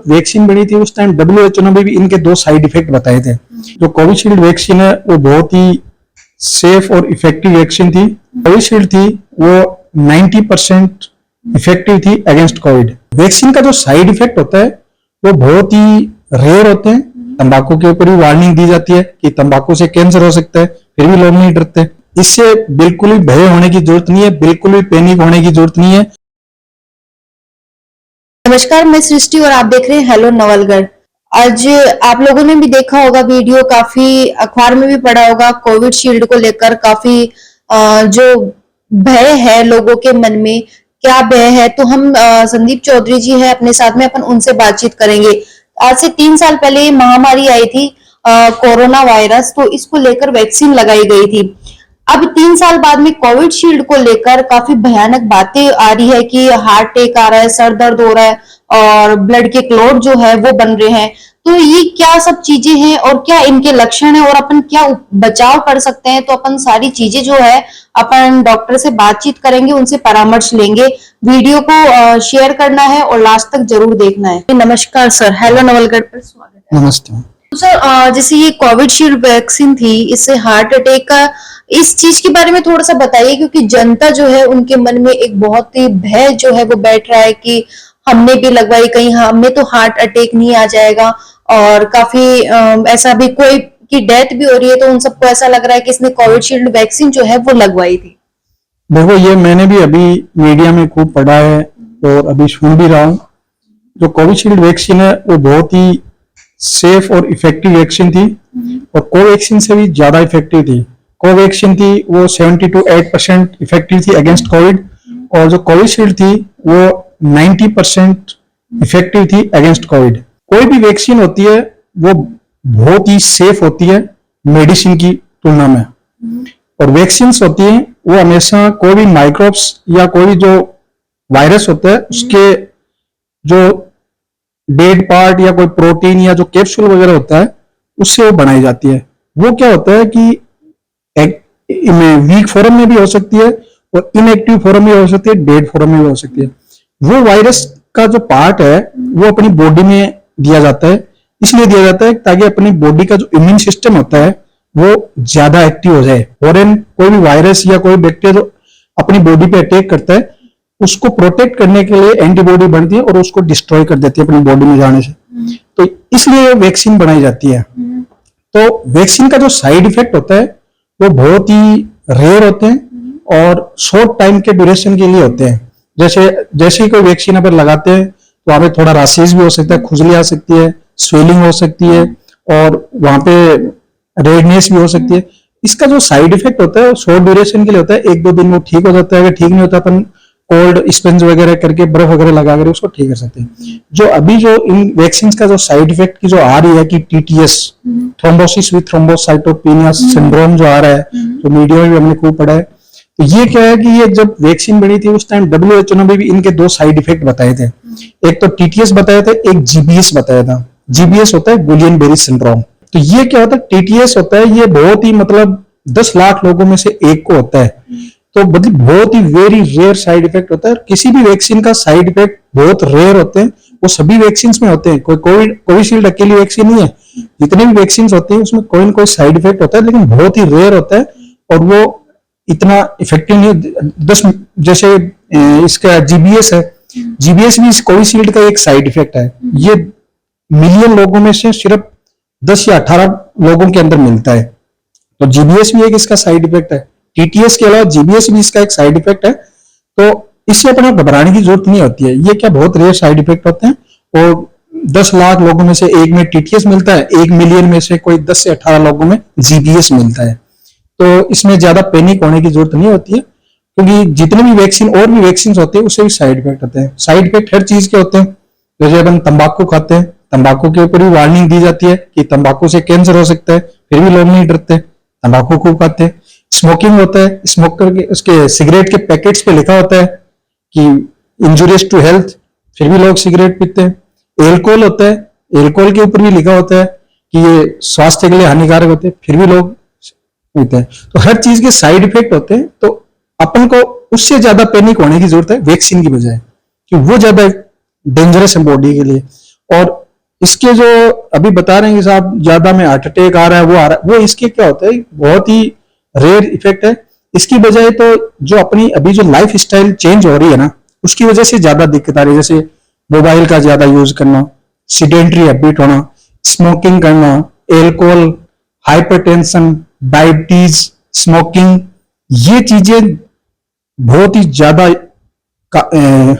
Vaccine बनी थी उस टाइम WHO ने भी इनके दो साइड इफेक्ट बताए थे। जो कोविशील्ड वैक्सीन है वो बहुत ही सेफ और इफेक्टिव वैक्सीन थी। कोविशील्ड थी वो 90% इफेक्टिव थी अगेंस्ट कोविड। वैक्सीन का जो साइड इफेक्ट होता है वो बहुत ही रेयर होते हैं। तंबाकू के ऊपर भी वार्निंग दी जाती है कि तंबाकू से कैंसर हो सकता है, फिर भी लोग नहीं डरते। इससे बिल्कुल भी भय होने की जरूरत नहीं है, बिल्कुल भी पैनिक होने की जरूरत नहीं है। नमस्कार, मैं सृष्टि और आप देख रहे हैं हेलो नवलगढ़। आज आप लोगों ने भी देखा होगा वीडियो, काफी अखबार में भी पढ़ा होगा। कोविशील्ड को लेकर काफी जो भय है लोगों के मन में, क्या भय है, तो हम संदीप चौधरी जी है अपने साथ में, अपन उनसे बातचीत करेंगे। आज से 3 साल पहले ये महामारी आई थी कोरोना वायरस, तो इसको लेकर वैक्सीन लगाई गई थी। अब 3 साल बाद में कोविशील्ड को लेकर काफी भयानक बातें आ रही है कि हार्ट अटैक आ रहा है, सर दर्द हो रहा है और ब्लड के क्लॉट जो है वो बन रहे हैं। तो ये क्या सब चीजें हैं और क्या इनके लक्षण है और अपन क्या बचाव कर सकते हैं, तो अपन सारी चीजें जो है अपन डॉक्टर से बातचीत करेंगे, उनसे परामर्श लेंगे। वीडियो को शेयर करना है और लास्ट तक जरूर देखना है। नमस्कार सर, हेलो नवलगढ़ पर स्वागत है। नमस्ते सर, जैसे ये कोविशील्ड वैक्सीन थी, इससे हार्ट अटैक का, इस चीज के बारे में थोड़ा सा बताइए, क्योंकि जनता जो है उनके मन में एक बहुत ही भय जो है वो बैठ रहा है कि हमने भी लगवाई, कहीं हमें तो हार्ट अटैक नहीं आ जाएगा। और काफी ऐसा भी कोई की डेथ भी हो रही है, तो उन सबको ऐसा लग रहा है कि इसने कोविशील्ड वैक्सीन जो है वो लगवाई थी। देखो, ये मैंने भी अभी मीडिया में खूब पढ़ा है और अभी सुन भी रहा हूँ। जो कोविशील्ड वैक्सीन है वो बहुत ही सेफ और इफेक्टिव वैक्सीन थी और कोवैक्सीन से भी ज्यादा इफेक्टिव थी। कोवैक्सीन थी वो 70 to 8% इफेक्टिव थी अगेंस्ट कोविड, और जो कोविशील्ड थी वो 90% इफेक्टिव थी अगेंस्ट कोविड। कोई भी वैक्सीन होती है वो बहुत ही सेफ होती है मेडिसिन की तुलना में, और वैक्सीन होती है वो हमेशा कोई भी माइक्रोब्स या कोई जो वायरस होता है उसके जो डेड पार्ट या कोई प्रोटीन या जो कैप्सूल वगैरह होता है उससे वो बनाई जाती है। वो क्या होता है कि वीक फॉर्म में भी हो सकती है और इनएक्टिव फॉर्म में हो सकती है, डेड फॉर्म में भी हो सकती है। वो वायरस का जो पार्ट है वो अपनी बॉडी में दिया जाता है, इसलिए दिया जाता है ताकि अपनी बॉडी का जो इम्यून सिस्टम होता है वो ज्यादा एक्टिव हो जाए। फॉरेन कोई भी वायरस या कोई बैक्टीरिया जो अपनी बॉडी पे अटैक करता है उसको प्रोटेक्ट करने के लिए एंटीबॉडी बनती है और उसको डिस्ट्रॉय कर देती है अपनी बॉडी में जाने से। तो इसलिए वैक्सीन बनाई जाती है। तो वैक्सीन का जो साइड इफेक्ट होता है वो बहुत ही रेयर होते हैं और शॉर्ट टाइम के ड्यूरेशन के लिए होते हैं। जैसे ही कोई वैक्सीन अगर लगाते हैं तो वहां पे थोड़ा रैशेज भी हो सकता है, खुजली आ सकती है, स्वेलिंग हो सकती है और वहां पे रेडनेस भी हो सकती है। इसका जो साइड इफेक्ट होता है वो शॉर्ट ड्यूरेशन के लिए होता है, 1-2 दिन में ठीक हो जाता है। अगर ठीक नहीं होता अपन कोल्ड स्पंज वगैरह करके, बर्फ वगैरह लगा कर उसको ठीक कर सकते हैं। जो अभी जो इन वैक्सीन का जो साइड इफेक्ट की जो आ रही है कि TTS, thrombosis with thrombocytopenia syndrome जो आ रहा है, जो मीडिया में भी हमने खूब पढ़ा है, तो ये क्या है कि ये जब वैक्सीन बनी थी उस टाइम WHO ने भी इनके दो साइड इफेक्ट बताए थे। एक तो TTS बताया था, एक GBS बताया था। GBS होता है गुलियन बेरी सिंड्रोम। तो ये क्या होता है, TTS होता है ये बहुत ही मतलब 10 लाख लोगों में से एक को होता है, तो मतलब बहुत ही वेरी रेयर साइड इफेक्ट होता है। किसी भी वैक्सीन का साइड इफेक्ट बहुत रेयर होते हैं, वो सभी वैक्सीन में होते हैं। कोई कोविशील्ड अकेली वैक्सीन नहीं है, जितने भी वैक्सीन होती है उसमें कोई न कोई साइड इफेक्ट होता है, लेकिन बहुत ही रेयर होता है और वो इतना इफेक्टिव नहीं। जैसे इसका GBS है, GBS भी इस कोविशील्ड का एक साइड इफेक्ट है। ये मिलियन लोगों में से सिर्फ 10 या 18 लोगों के अंदर मिलता है, तो GBS भी एक इसका साइड इफेक्ट है। TTS के अलावा GBS भी इसका एक साइड इफेक्ट है, तो इससे अपना घबराने की जरूरत नहीं होती है। ये क्या बहुत रेयर साइड इफेक्ट होते हैं और 10 लाख लोगों में से एक में TTS मिलता है, 1 मिलियन में से कोई 10 से 18 लोगों में GBS मिलता है। तो इसमें ज्यादा पैनिक होने की जरूरत नहीं होती है, क्योंकि जितने भी वैक्सीन और भी वैक्सीन होते हैं उससे भी साइड इफेक्ट होते हैं। साइड इफेक्ट हर चीज के होते हैं। जैसे अपन तंबाकू खाते हैं, तंबाकू के ऊपर भी वार्निंग दी जाती है कि तंबाकू से कैंसर हो सकता है, फिर भी लोग नहीं डरते, तंबाकू खूब खाते हैं। स्मोकिंग होता है, स्मोकर के उसके सिगरेट के पैकेट्स पे लिखा होता है कि इंजुरियस टू हेल्थ, फिर भी लोग सिगरेट पीते हैं। एल्कोहल होता है, एल्कोहल के ऊपर भी लिखा होता है कि ये स्वास्थ्य के लिए हानिकारक होते हैं, फिर भी लोग पीते हैं। तो हर चीज के साइड इफेक्ट होते हैं, तो अपन को उससे ज्यादा पैनिक होने की जरूरत है वैक्सीन की बजाय, कि वो ज्यादा डेंजरस है बॉडी के लिए। और इसके जो अभी बता रहे हैं कि साहब ज्यादा में हार्ट अटैक आ रहा है, वो आ रहा है, वो इसके क्या होता है, बहुत ही रेयर इफेक्ट है। इसकी बजाय तो जो अपनी अभी जो लाइफ स्टाइल चेंज हो रही है ना, उसकी वजह से ज्यादा दिक्कत आ रही है। जैसे मोबाइल का ज्यादा यूज करना, सिडेंट्री हैबिट होना, स्मोकिंग करना, एल्कोहल, हाइपरटेंशन, डायबिटीज, स्मोकिंग, ये चीजें बहुत ही ज्यादा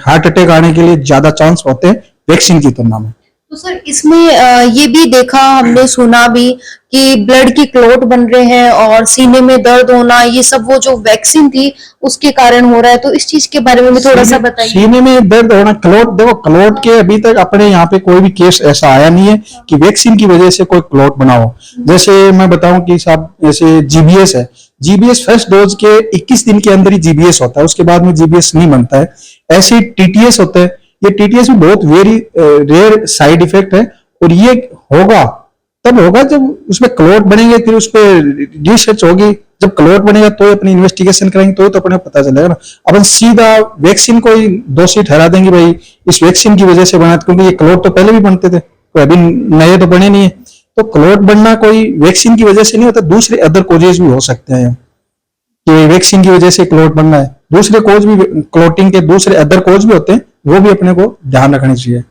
हार्ट अटैक आने के लिए ज्यादा चांस होते हैं वैक्सीन की तुलना में। तो सर इसमें ये भी देखा हमने सुना भी कि ब्लड की क्लॉट बन रहे हैं और सीने में दर्द होना, ये सब वो जो वैक्सीन थी उसके कारण हो रहा है। तो इस चीज के बारे में भी थोड़ा सा बताइए। सीने में दर्द होना, क्लॉट, देखो क्लॉट के अभी तक अपने यहाँ पे कोई भी केस ऐसा आया नहीं है कि वैक्सीन की वजह से कोई क्लॉट बना हो। जैसे मैं बताऊं कि साहब जैसे जीबीएस है, जीबीएस फर्स्ट डोज के 21 दिन के अंदर ही जीबीएस होता है, उसके बाद में जीबीएस नहीं बनता है। ऐसे टीटीएस होता है, ये टीटीएस भी बहुत वेरी रेयर साइड इफेक्ट है, और ये होगा तब होगा जब उसमें क्लॉट बनेंगे, फिर उस पर रिसर्च होगी। जब क्लॉट बनेगा तो अपनी इन्वेस्टिगेशन करेंगे, तो अपने पता चलेगा ना। अपन सीधा वैक्सीन को ही दोषी ठहरा देंगे, भाई इस वैक्सीन की वजह से बना, क्योंकि ये क्लॉट तो पहले भी बनते थे, कोई अभी नए तो बने नहीं है। तो क्लॉट बनना कोई वैक्सीन की वजह से नहीं होता, दूसरे अदर कोजेज भी हो सकते हैं कि वैक्सीन की वजह से क्लॉट बनना है। दूसरे कोज भी, क्लॉटिंग के दूसरे अदर कोज भी होते हैं, वो भी अपने को ध्यान रखनी चाहिए।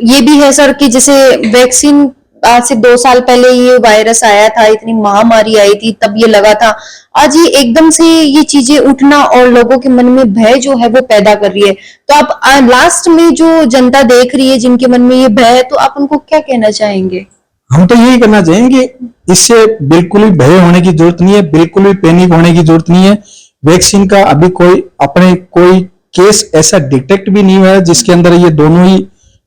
ये भी है सर कि जैसे वैक्सीन आज से 2 साल पहले ये वायरस आया था, इतनी महामारी आई थी, तब ये लगा था। आज ये एकदम से ये चीजें उठना और लोगों के मन में भय जो है वो पैदा कर रही है। तो आप लास्ट में जो जनता देख रही है जिनके मन में ये भय है, तो आप उनको क्या कहना चाहेंगे? हम तो यही करना चाहेंगे कि इससे बिल्कुल भी भय होने की जरूरत नहीं है, बिल्कुल भी पैनिक होने की जरूरत नहीं है। वैक्सीन का अभी कोई केस ऐसा डिटेक्ट भी नहीं हुआ है जिसके अंदर ये दोनों ही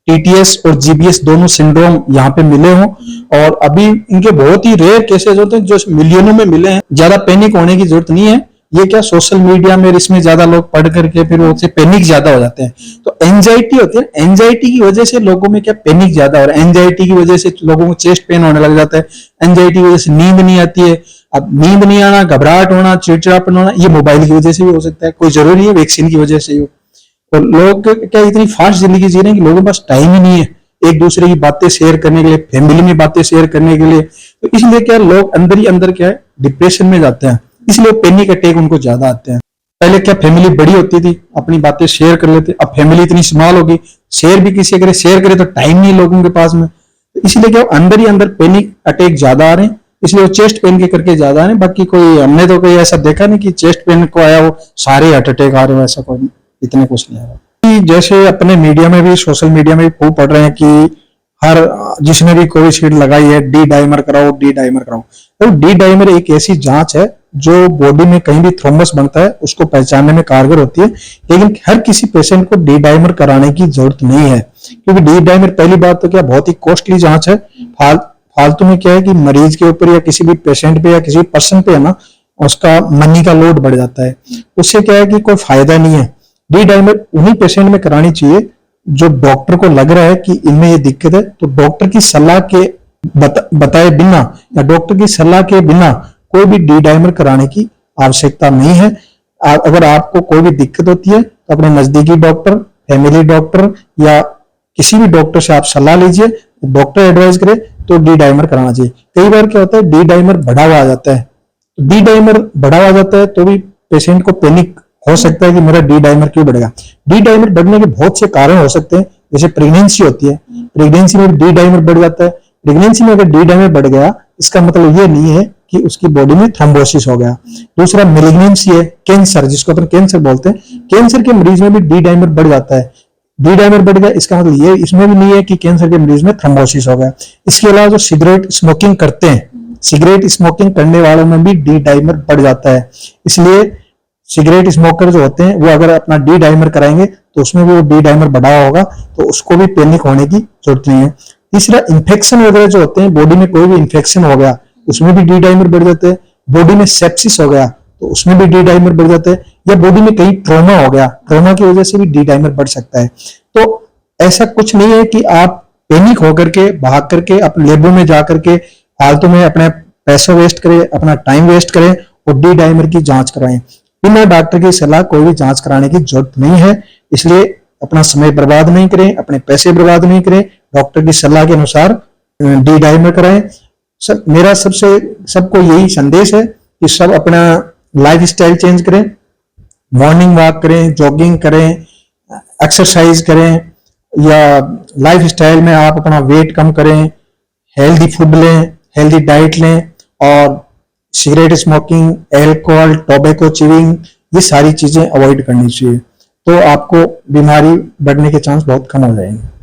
टीटीएस और जीबीएस दोनों सिंड्रोम यहाँ पे मिले हों, और अभी इनके बहुत ही रेयर केसेस होते हैं जो मिलियनों में मिले हैं। ज्यादा पैनिक होने की जरूरत नहीं है। ये क्या सोशल मीडिया में इसमें ज्यादा लोग पढ़ करके फिर उससे पैनिक ज्यादा हो जाते हैं, तो एंजाइटी होती है, एंजाइटी की वजह से लोगों में क्या पैनिक ज्यादा हो रहा है। एंजाइटी की वजह से लोगों को चेस्ट पेन होने लग जाता है, एंजाइटी की वजह से नींद नहीं आती है। अब नींद नहीं आना, घबराहट होना, चिड़चिड़ापन होना, ये मोबाइल की वजह से भी हो सकता है, कोई जरूरी है वैक्सीन की वजह से ही हो। और लोग क्या इतनी फास्ट जिंदगी जी रहे हैं कि लोगों के पास टाइम ही नहीं है एक दूसरे की बातें शेयर करने के लिए, फैमिली में बातें शेयर करने के लिए। तो इसलिए क्या लोग अंदर ही अंदर क्या है डिप्रेशन में जाते हैं, इसलिए पैनिक अटैक उनको ज्यादा आते हैं। पहले क्या फैमिली बड़ी होती थी, अपनी बातें शेयर कर लेते, अब फैमिली इतनी स्मॉल होगी, शेयर भी किसी करे, शेयर करे तो टाइम नहीं लोगों के पास में। तो इसलिए क्या अंदर ही अंदर पैनिक अटैक ज्यादा आ रहे हैं, इसलिए वो चेस्ट पेन के करके ज्यादा आ रहे हैं। बाकी कोई हमने तो कोई ऐसा देखा नहीं कि चेस्ट पेन को आया वो सारे हार्ट अटैक आ रहे हो, ऐसा कोई इतने कुछ नहीं आया। जैसे अपने मीडिया में भी, सोशल मीडिया में भी खूब पढ़ रहे हैं कि हर जिसने भी कोविशील्ड लगाई है डी डाइमर कराओ, डी डाइमर कराओ। तो डी डाइमर एक ऐसी जांच है जो बॉडी में कहीं भी थ्रोम्बस बनता है उसको पहचानने में कारगर होती है, लेकिन हर किसी पेशेंट को डी डाइमर कराने की जरूरत नहीं है, क्योंकि डी डाइमर पहली बात तो क्या बहुत ही कॉस्टली जांच है। फालतू में क्या है कि मरीज के ऊपर या किसी भी पेशेंट पे या किसी पर्सन पे है ना, उसका मनी का लोड बढ़ जाता है, उससे क्या है कि कोई फायदा नहीं है। डी डाइमर उन्हीं पेशेंट में करानी चाहिए जो डॉक्टर को लग रहा है कि इनमें ये दिक्कत है, तो डॉक्टर की सलाह के बताए बिना या डॉक्टर की सलाह के बिना कोई भी डी डाइमर कराने की आवश्यकता नहीं है। अगर आपको कोई भी दिक्कत होती है तो अपने नजदीकी डॉक्टर, फैमिली डॉक्टर या किसी भी डॉक्टर से आप सलाह लीजिए, डॉक्टर एडवाइस करे तो डी डाइमर कराना चाहिए। कई बार क्या होता है डी डाइमर बढ़ा हुआ आ जाता है, डी डाइमर बढ़ा हुआ जाता है तो भी पेशेंट को पैनिक हो सकता है कि मेरा डी डाइमर क्यों बढ़ेगा। डी डाइमर बढ़ने के बहुत से कारण हो सकते हैं, जैसे प्रेगनेंसी होती है, प्रेगनेंसी में डी डाइमर बढ़ जाता है। प्रेगनेंसी में अगर डी डाइमर बढ़ गया इसका मतलब ये नहीं है कि उसकी बॉडी में थ्रोम्बोसिस हो गया। दूसरा मेलिग्नेंसी है, कैंसर जिसको अपन कैंसर बोलते हैं, कैंसर के मरीज में भी डी डाइमर बढ़ जाता है। डी डाइमर बढ़ गया इसका मतलब ये इसमें भी नहीं है कि कैंसर के मरीज में थ्रोम्बोसिस हो गया। इसके अलावा जो सिगरेट स्मोकिंग करते हैं, सिगरेट स्मोकिंग करने वालों में भी डी डाइमर बढ़ जाता है। इसलिए सिगरेट स्मोकर जो होते हैं वो अगर अपना डी डाइमर कराएंगे तो उसमें भी वो डी डाइमर बढ़ा होगा, तो उसको भी पैनिक होने की जरूरत नहीं है। तीसरा, इंफेक्शन वगैरह जो होते हैं, बॉडी में कोई भी इंफेक्शन हो गया उसमें भी डी डाइमर बढ़ जाते हैं। बॉडी में सेप्सिस हो गया तो उसमें भी डी डाइमर बढ़ जाते हैं, या बॉडी में कहीं ट्रॉमा हो गया, ट्रॉमा की वजह से भी डी डाइमर बढ़ सकता है। तो ऐसा कुछ नहीं है कि आप पैनिक होकर के भाग करके अपने लेबों में जाकर के फालतू में अपने पैसा वेस्ट करें, अपना टाइम वेस्ट करें और डी डाइमर की जांच कराएं। बिना डॉक्टर की सलाह कोई भी जांच कराने की जरूरत नहीं है। इसलिए अपना समय बर्बाद नहीं करें, अपने पैसे बर्बाद नहीं करें, डॉक्टर की सलाह के अनुसार डी डाइमर कराएं। सब मेरा सबको यही संदेश है कि सब अपना लाइफ स्टाइल चेंज करें, मॉर्निंग वॉक करें, जॉगिंग करें, एक्सरसाइज करें, या लाइफ स्टाइल में आप अपना वेट कम करें, हेल्दी फूड लें, हेल्दी डाइट लें, और cigarette smoking, alcohol, tobacco chewing, ये सारी चीजें अवॉइड करनी चाहिए। तो आपको बीमारी बढ़ने के चांस बहुत कम हो जाएंगे।